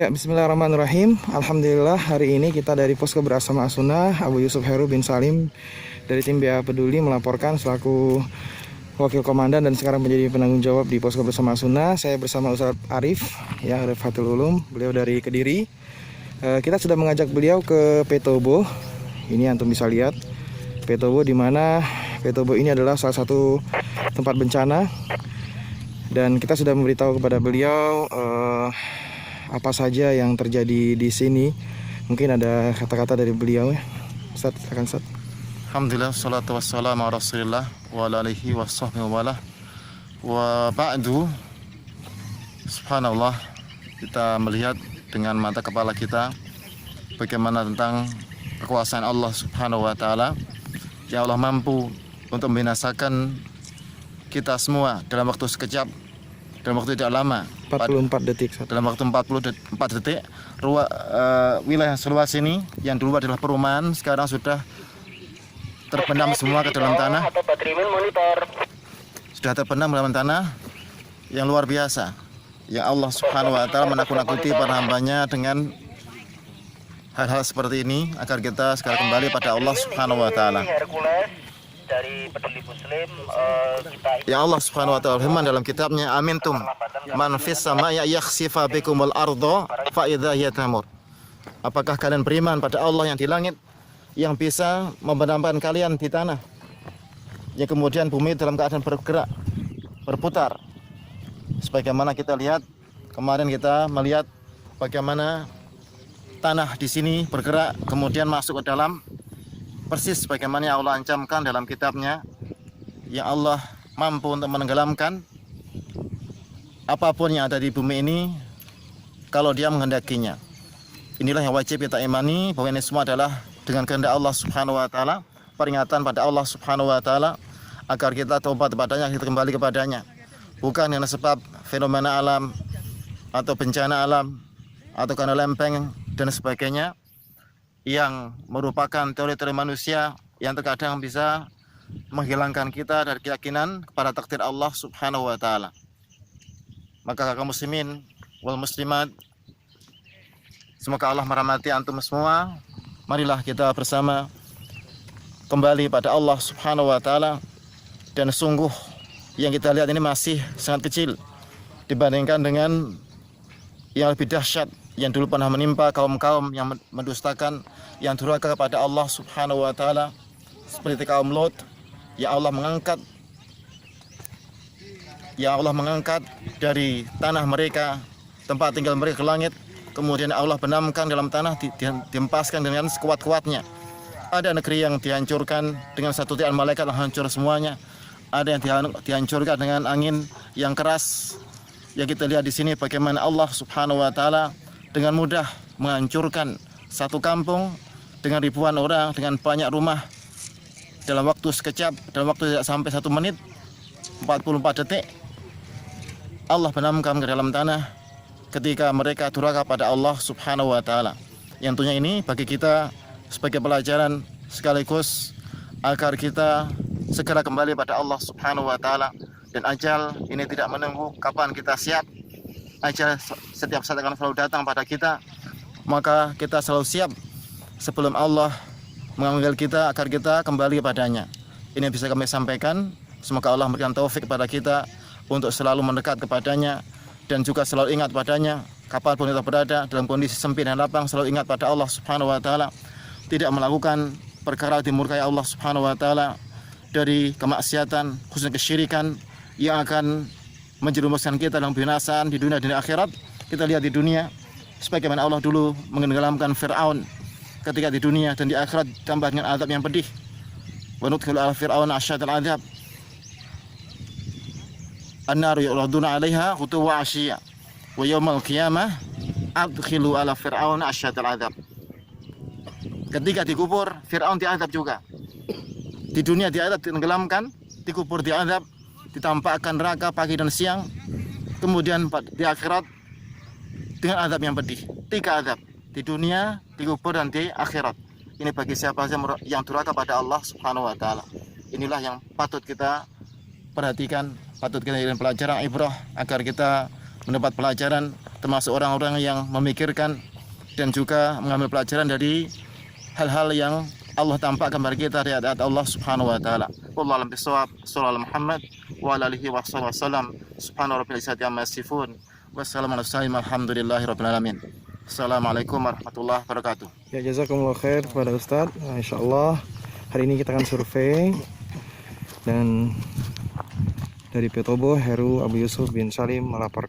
Ya, bismillahirrahmanirrahim. Alhamdulillah hari ini kita dari Posko Bersama As-Sunnah, Abu Yusuf Heru bin Salim dari tim BA Peduli melaporkan selaku Wakil Komandan dan sekarang menjadi penanggung jawab di Posko Bersama As-Sunnah. Saya bersama Ustaz Arif, ya Arif Fatul Ulum, beliau dari Kediri. Kita sudah mengajak beliau ke Petobo. Ini antum bisa lihat Petobo, di mana Petobo ini adalah salah satu tempat bencana. Dan kita sudah memberitahu kepada beliau apa saja yang terjadi di sini. Mungkin ada kata-kata dari beliau ya. Ustaz, silakan Ustaz. Alhamdulillah, salatu wassalamu ala rasulillah wa ala alihi wa sahbihi wa ala wa ba'du. Subhanallah, kita melihat dengan mata kepala kita bagaimana tentang kekuasaan Allah subhanahu wa ta'ala, yang Allah mampu untuk membinasakan kita semua dalam waktu sekejap, dalam waktu tidak lama, 44 detik. dalam waktu 44 detik. Wilayah seluas ini yang dulu adalah perumahan sekarang sudah terpendam semua ke dalam tanah. Sudah terpendam dalam tanah yang luar biasa. Yang Allah subhanahu wa ta'ala menakut-nakuti para hambanya dengan hal-hal seperti ini agar kita sekarang kembali pada Allah subhanahu wa ta'ala. Dari Peduli Muslim, Ya Allah subhanahu wa ta'ala firman dalam kitabnya, amintum man fis sama'i yakhsifa bikumul ardo fa idza hiya tamur. Apakah kalian beriman pada Allah yang di langit, yang bisa membenamkan kalian di tanah, yang kemudian bumi dalam keadaan bergerak, berputar. Sebagaimana kita lihat kemarin, kita melihat bagaimana tanah di sini bergerak kemudian masuk ke dalam, persis sebagaimana yang Allah ancamkan dalam kitabnya, yang Allah mampu untuk menenggelamkan apapun yang ada di bumi ini kalau dia menghendakinya. Inilah yang wajib kita imani, bahwa ini semua adalah dengan kehendak Allah subhanahu wa ta'ala, peringatan pada Allah subhanahu wa ta'ala agar kita taubat kepadanya, kita kembali kepadanya, bukan karena sebab fenomena alam atau bencana alam atau karena lempeng dan sebagainya yang merupakan teori-teori manusia yang terkadang bisa menghilangkan kita dari keyakinan kepada takdir Allah subhanahu wa ta'ala. Maka kaum muslimin wal muslimat, semoga Allah merahmati antum semua. Marilah kita bersama kembali pada Allah subhanahu wa ta'ala. Dan sungguh yang kita lihat ini masih sangat kecil dibandingkan dengan yang lebih dahsyat yang dulu pernah menimpa kaum-kaum yang mendustakan, yang durhaka kepada Allah subhanahu wa ta'ala, seperti kaum Lot, yang Allah mengangkat dari tanah mereka, tempat tinggal mereka, ke langit, kemudian Allah benamkan dalam tanah, dihempaskan dengan sekuat-kuatnya. Ada negeri yang dihancurkan dengan satu tian malaikat, hancur semuanya. Ada yang dihancurkan dengan angin yang keras. Yang kita lihat di sini bagaimana Allah subhanahu wa ta'ala dengan mudah menghancurkan satu kampung dengan ribuan orang, dengan banyak rumah dalam waktu sekejap, dalam waktu tidak sampai 1 menit, 44 detik. Allah benamkan ke dalam tanah ketika mereka durhaka pada Allah subhanahu wa ta'ala. Yang tentunya ini bagi kita sebagai pelajaran sekaligus agar kita segera kembali pada Allah subhanahu wa ta'ala. Dan ajal ini tidak menunggu kapan kita siap. Ajal setiap saat akan selalu datang pada kita. Maka kita selalu siap sebelum Allah memanggil kita agar kita kembali kepadanya. Ini yang bisa kami sampaikan. Semoga Allah memberikan taufik kepada kita untuk selalu mendekat kepadanya dan juga selalu ingat padanya kapanpun kita berada, dalam kondisi sempit dan lapang, selalu ingat pada Allah subhanahu wa ta'ala. Tidak melakukan perkara dimurkai Allah subhanahu wa ta'ala dari kemaksiatan, khususnya kesyirikan yang akan menjerumuskan kita dalam binasaan di dunia dan di akhirat. Kita lihat di dunia sebagaimana Allah dulu menenggelamkan Fir'aun ketika di dunia, dan di akhirat ditambah dengan azab yang pedih. Wa nudkhil ala fir'auna asyadal azab an-naru yu'raduna 'alaiha ghuduwwan 'ashiyya wa yaumal qiyamah adkhilu ala fir'auna asyadal azab. Ketika dikubur, Fir'aun diazab juga. Di dunia diazab, ditenggelamkan, dikubur diazab, ditampakkan neraka pagi dan siang, kemudian di akhirat dengan azab yang pedih. 3 azab, di dunia, dikubur, dan di akhirat. Ini bagi siapa saja yang durhaka pada Allah subhanahu wa ta'ala. Inilah yang patut kita perhatikan, patut kita jadikan pelajaran ibrah agar kita mendapat pelajaran termasuk orang-orang yang memikirkan dan juga mengambil pelajaran dari hal-hal yang Allah tampakkan kepada kita dari ayat Allah Subhanahu wa taala. Wallahu a'lam bishawab. Sallallahu Muhammad wa ala alihi wasallam. Subhana rabbil izzati amma yasifun. Wassalamu alaikum warahmatullahi wabarakatuh. Assalamualaikum warahmatullahi wabarakatuh. Ya, jazakumullah khair kepada Ustadz. Nah, insyaallah hari ini kita akan survei, dan dari Petobo Heru Abu Yusuf bin Salim melaporkan